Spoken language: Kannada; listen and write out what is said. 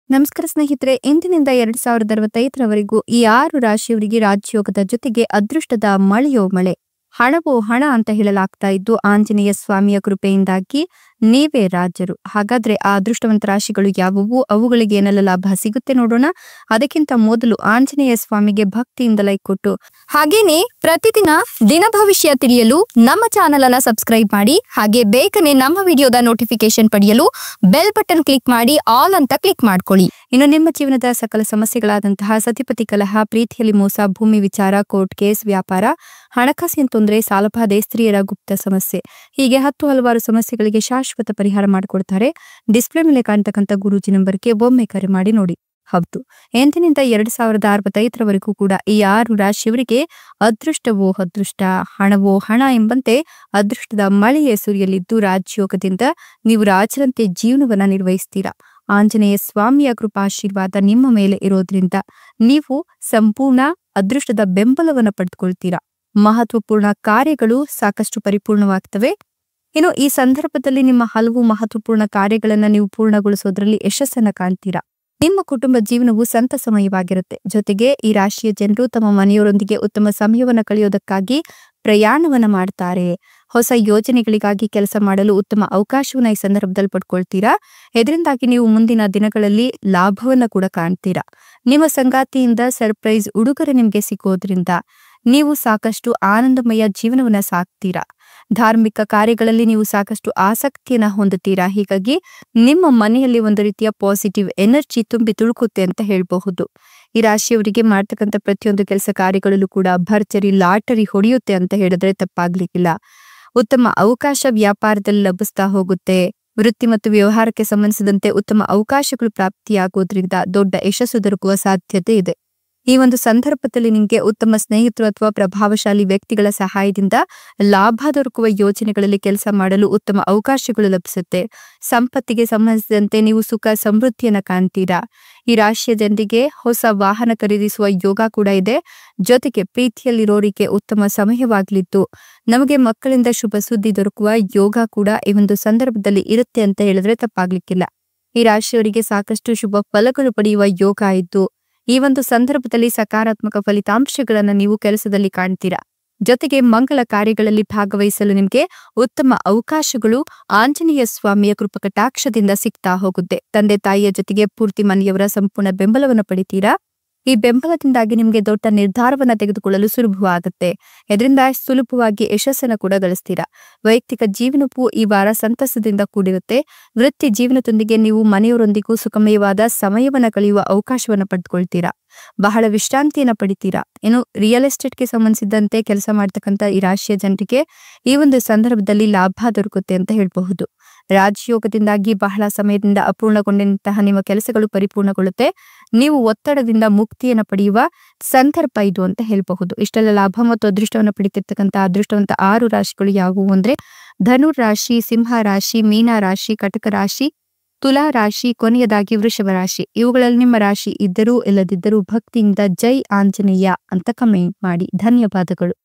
ನಮಸ್ಕಾರ ಸ್ನೇಹಿತರೆ, ಇಂದಿನಿಂದ 2065ರವರೆಗೂ ಈ 6 ರಾಶಿಯವರಿಗೆ ರಾಜಯೋಗದ ಜೊತೆಗೆ ಅದೃಷ್ಟದ ಮಳೆಯೋ ಮಳೆ, ಹಣವೋ ಹಣ ಅಂತ ಹೇಳಲಾಗ್ತಾ ಇದ್ದು ಆಂಜನೇಯ ಸ್ವಾಮಿಯ ಕೃಪೆಯಿಂದಾಗಿ ನೀವೇ ರಾಜರು. ಹಾಗಾದ್ರೆ ಆ ಅದೃಷ್ಟವಂತ ರಾಶಿಗಳು ಯಾವುವು, ಅವುಗಳಿಗೆ ಏನೆಲ್ಲ ಲಾಭ ಸಿಗುತ್ತೆ ನೋಡೋಣ. ಅದಕ್ಕಿಂತ ಮೊದಲು ಆಂಜನೇಯ ಸ್ವಾಮಿಗೆ ಭಕ್ತಿಯಿಂದ ಲೈಕ್ ಕೊಟ್ಟು ಹಾಗೇನೆ ಪ್ರತಿದಿನ ದಿನ ಭವಿಷ್ಯ ತಿಳಿಯಲು ನಮ್ಮ ಚಾನೆಲ್ ಅನ್ನ ಸಬ್ಸ್ಕ್ರೈಬ್ ಮಾಡಿ. ಹಾಗೆ ಬೇಗನೆ ನಮ್ಮ ವಿಡಿಯೋದ ನೋಟಿಫಿಕೇಶನ್ ಪಡೆಯಲು ಬೆಲ್ ಬಟನ್ ಕ್ಲಿಕ್ ಮಾಡಿ ಆಲ್ ಅಂತ ಕ್ಲಿಕ್ ಮಾಡ್ಕೊಳ್ಳಿ. ಇನ್ನು ನಿಮ್ಮ ಜೀವನದ ಸಕಲ ಸಮಸ್ಯೆಗಳಾದಂತಹ ಸತಿಪತಿ ಕಲಹ, ಪ್ರೀತಿಯಲ್ಲಿ ಮೋಸ, ಭೂಮಿ ವಿಚಾರ, ಕೋರ್ಟ್ ಕೇಸ್, ವ್ಯಾಪಾರ, ಹಣಕಾಸಿನ ತೊಂದರೆ, ಸಾಲಬಾಧೆ, ಸ್ತ್ರೀಯರ ಗುಪ್ತ ಸಮಸ್ಯೆ, ಹೀಗೆ ಹಲವಾರು ಸಮಸ್ಯೆಗಳಿಗೆ ಶಾಶ್ವತ ಪರಿಹಾರ ಮಾಡಿಕೊಡ್ತಾರೆ. ಡಿಸ್ಪ್ಲೇ ಮೇಲೆ ಕಾಣ್ತಕ್ಕಂಥ ಗುರೂಜಿ ನಂಬರ್ಗೆ ಒಮ್ಮೆ ಕರೆ ಮಾಡಿ ನೋಡಿ. ಹೌದು, ಎಂದಿನಿಂದ 2065ರವರೆಗೂ ಕೂಡ ಈ 6 ರಾಶಿಯವರಿಗೆ ಅದೃಷ್ಟವೋ ಅದೃಷ್ಟ, ಹಣವೋ ಹಣ ಎಂಬಂತೆ ಅದೃಷ್ಟದ ಮಳೆಯೇ ಸುರಿಯಲಿದ್ದು ರಾಜಯೋಗದಿಂದ ನೀವು ರಾಜರಂತೆ ಜೀವನವನ್ನ ನಿರ್ವಹಿಸ್ತೀರಾ. ಆಂಜನೇಯ ಸ್ವಾಮಿಯ ಕೃಪಾಶೀರ್ವಾದ ನಿಮ್ಮ ಮೇಲೆ ಇರೋದ್ರಿಂದ ನೀವು ಸಂಪೂರ್ಣ ಅದೃಷ್ಟದ ಬೆಂಬಲವನ್ನ ಪಡೆದುಕೊಳ್ತೀರಾ. ಮಹತ್ವಪೂರ್ಣ ಕಾರ್ಯಗಳು ಸಾಕಷ್ಟು ಪರಿಪೂರ್ಣವಾಗ್ತವೆ. ಇನ್ನು ಈ ಸಂದರ್ಭದಲ್ಲಿ ನಿಮ್ಮ ಹಲವು ಮಹತ್ವಪೂರ್ಣ ಕಾರ್ಯಗಳನ್ನ ನೀವು ಪೂರ್ಣಗೊಳಿಸೋದ್ರಲ್ಲಿ ಯಶಸ್ಸನ್ನ ಕಾಣ್ತೀರಾ. ನಿಮ್ಮ ಕುಟುಂಬ ಜೀವನವು ಸಂತಸಮಯವಾಗಿರುತ್ತೆ. ಜೊತೆಗೆ ಈ ರಾಶಿಯ ಜನರು ತಮ್ಮ ಮನೆಯವರೊಂದಿಗೆ ಉತ್ತಮ ಸಮಯವನ್ನ ಕಳೆಯೋದಕ್ಕಾಗಿ ಪ್ರಯಾಣವನ್ನ ಮಾಡ್ತಾರೆ. ಹೊಸ ಯೋಜನೆಗಳಿಗಾಗಿ ಕೆಲಸ ಮಾಡಲು ಉತ್ತಮ ಅವಕಾಶವನ್ನ ಈ ಸಂದರ್ಭದಲ್ಲಿ ಪಡ್ಕೊಳ್ತೀರಾ. ಇದರಿಂದಾಗಿ ನೀವು ಮುಂದಿನ ದಿನಗಳಲ್ಲಿ ಲಾಭವನ್ನ ಕೂಡ ಕಾಣ್ತೀರಾ. ನಿಮ್ಮ ಸಂಗಾತಿಯಿಂದ ಸರ್ಪ್ರೈಸ್ ಉಡುಗೊರೆ ನಿಮ್ಗೆ ಸಿಗೋದ್ರಿಂದ ನೀವು ಸಾಕಷ್ಟು ಆನಂದಮಯ ಜೀವನವನ್ನ ಸಾಕ್ತೀರಾ. ಧಾರ್ಮಿಕ ಕಾರ್ಯಗಳಲ್ಲಿ ನೀವು ಸಾಕಷ್ಟು ಆಸಕ್ತಿಯನ್ನ ಹೊಂದುತ್ತೀರಾ. ಹೀಗಾಗಿ ನಿಮ್ಮ ಮನೆಯಲ್ಲಿ ಒಂದು ರೀತಿಯ ಪಾಸಿಟಿವ್ ಎನರ್ಜಿ ತುಂಬಿ ತುಳುಕುತ್ತೆ ಅಂತ ಹೇಳಬಹುದು. ಈ ರಾಶಿಯವರಿಗೆ ಮಾಡ್ತಕ್ಕಂಥ ಪ್ರತಿಯೊಂದು ಕೆಲಸ ಕಾರ್ಯಗಳಲ್ಲೂ ಕೂಡ ಭರ್ಜರಿ ಲಾಟರಿ ಹೊಡೆಯುತ್ತೆ ಅಂತ ಹೇಳಿದ್ರೆ ತಪ್ಪಾಗ್ಲಿಕ್ಕಿಲ್ಲ. ಉತ್ತಮ ಅವಕಾಶ ವ್ಯಾಪಾರದಲ್ಲಿ ಲಭಿಸ್ತಾ ಹೋಗುತ್ತೆ. ವೃತ್ತಿ ಮತ್ತು ವ್ಯವಹಾರಕ್ಕೆ ಸಂಬಂಧಿಸಿದಂತೆ ಉತ್ತಮ ಅವಕಾಶಗಳು ಪ್ರಾಪ್ತಿಯಾಗೋದ್ರಿಂದ ದೊಡ್ಡ ಯಶಸ್ಸು ದೊರಕುವ ಸಾಧ್ಯತೆ ಇದೆ. ಈ ಒಂದು ಸಂದರ್ಭದಲ್ಲಿ ನಿಮಗೆ ಉತ್ತಮ ಸ್ನೇಹಿತರು ಅಥವಾ ಪ್ರಭಾವಶಾಲಿ ವ್ಯಕ್ತಿಗಳ ಸಹಾಯದಿಂದ ಲಾಭ ದೊರಕುವ ಯೋಜನೆಗಳಲ್ಲಿ ಕೆಲಸ ಮಾಡಲು ಉತ್ತಮ ಅವಕಾಶಗಳು ಲಭಿಸುತ್ತೆ. ಸಂಪತ್ತಿಗೆ ಸಂಬಂಧಿಸಿದಂತೆ ನೀವು ಸುಖ ಸಮೃದ್ಧಿಯನ್ನ ಕಾಣ್ತೀರಾ. ಈ ರಾಶಿಯ ಜನರಿಗೆ ಹೊಸ ವಾಹನ ಖರೀದಿಸುವ ಯೋಗ ಕೂಡ ಇದೆ. ಜೊತೆಗೆ ಪ್ರೀತಿಯಲ್ಲಿರೋರಿಗೆ ಉತ್ತಮ ಸಮಯವಾಗ್ಲಿದ್ದು ನಮಗೆ ಮಕ್ಕಳಿಂದ ಶುಭ ಸುದ್ದಿ ದೊರಕುವ ಯೋಗ ಕೂಡ ಈ ಒಂದು ಸಂದರ್ಭದಲ್ಲಿ ಇರುತ್ತೆ ಅಂತ ಹೇಳಿದ್ರೆ ತಪ್ಪಾಗ್ಲಿಕ್ಕಿಲ್ಲ. ಈ ರಾಶಿಯವರಿಗೆ ಸಾಕಷ್ಟು ಶುಭ ಫಲಗಳು ಪಡೆಯುವ ಯೋಗ ಇದ್ದು ಈ ಒಂದು ಸಂದರ್ಭದಲ್ಲಿ ಸಕಾರಾತ್ಮಕ ಫಲಿತಾಂಶಗಳನ್ನ ನೀವು ಕೆಲಸದಲ್ಲಿ ಕಾಣ್ತೀರಾ. ಜೊತೆಗೆ ಮಂಗಲ ಕಾರ್ಯಗಳಲ್ಲಿ ಭಾಗವಹಿಸಲು ನಿಮ್ಗೆ ಉತ್ತಮ ಅವಕಾಶಗಳು ಆಂಜನೇಯ ಸ್ವಾಮಿಯ ಕೃಪಕಟಾಕ್ಷದಿಂದ ಸಿಗ್ತಾ ಹೋಗುತ್ತೆ. ತಂದೆ ತಾಯಿಯ ಜೊತೆಗೆ ಪೂರ್ತಿ ಮನೆಯವರ ಸಂಪೂರ್ಣ ಬೆಂಬಲವನ್ನು ಪಡಿತೀರಾ. ಈ ಬೆಂಬಲದಿಂದಾಗಿ ನಿಮ್ಗೆ ದೊಡ್ಡ ನಿರ್ಧಾರವನ್ನ ತೆಗೆದುಕೊಳ್ಳಲು ಸುಲಭವಾಗುತ್ತೆ. ಇದರಿಂದ ಸುಲಭವಾಗಿ ಯಶಸ್ಸನ್ನು ಕೂಡ ಗಳಿಸ್ತೀರಾ. ವೈಯಕ್ತಿಕ ಜೀವನವು ಈ ವಾರ ಸಂತಸದಿಂದ ಕೂಡಿರುತ್ತೆ. ವೃತ್ತಿ ಜೀವನದೊಂದಿಗೆ ನೀವು ಮನೆಯವರೊಂದಿಗೂ ಸುಖಮಯವಾದ ಸಮಯವನ್ನ ಕಳೆಯುವ ಅವಕಾಶವನ್ನ ಪಡೆದುಕೊಳ್ತೀರಾ. ಬಹಳ ವಿಶ್ರಾಂತಿಯನ್ನ ಪಡಿತೀರಾ. ಇನ್ನು ರಿಯಲ್ ಎಸ್ಟೇಟ್ಗೆ ಸಂಬಂಧಿಸಿದಂತೆ ಕೆಲಸ ಮಾಡ್ತಕ್ಕಂಥ ಈ ರಾಶಿಯ ಜನರಿಗೆ ಈ ಒಂದು ಸಂದರ್ಭದಲ್ಲಿ ಲಾಭ ದೊರಕುತ್ತೆ ಅಂತ ಹೇಳಬಹುದು. ರಾಜಯೋಗದಿಂದಾಗಿ ಬಹಳ ಸಮಯದಿಂದ ಅಪೂರ್ಣಗೊಂಡಂತಹ ನಿಮ್ಮ ಕೆಲಸಗಳು ಪರಿಪೂರ್ಣಗೊಳ್ಳುತ್ತೆ. ನೀವು ಒತ್ತಡದಿಂದ ಮುಕ್ತಿಯನ್ನು ಪಡೆಯುವ ಸಂದರ್ಭ ಇದು ಅಂತ ಹೇಳಬಹುದು. ಇಷ್ಟೆಲ್ಲ ಲಾಭ ಮತ್ತು ಅದೃಷ್ಟವನ್ನು ಪಡಿತಿರ್ತಕ್ಕಂಥ ಅದೃಷ್ಟವಂತ 6 ರಾಶಿಗಳು ಯಾವುವು ಅಂದ್ರೆ ಧನುರ್ ರಾಶಿ, ಸಿಂಹ ರಾಶಿ, ಮೀನ ರಾಶಿ, ಕಟಕ ರಾಶಿ, ತುಲಾ ರಾಶಿ, ಕೊನೆಯದಾಗಿ ವೃಷಭ ರಾಶಿ. ಇವುಗಳಲ್ಲಿ ನಿಮ್ಮ ರಾಶಿ ಇದ್ದರೂ ಇಲ್ಲದಿದ್ದರೂ ಭಕ್ತಿಯಿಂದ ಜೈ ಆಂಜನೇಯ ಅಂತ ಕಮೆಂಟ್ ಮಾಡಿ. ಧನ್ಯವಾದಗಳು.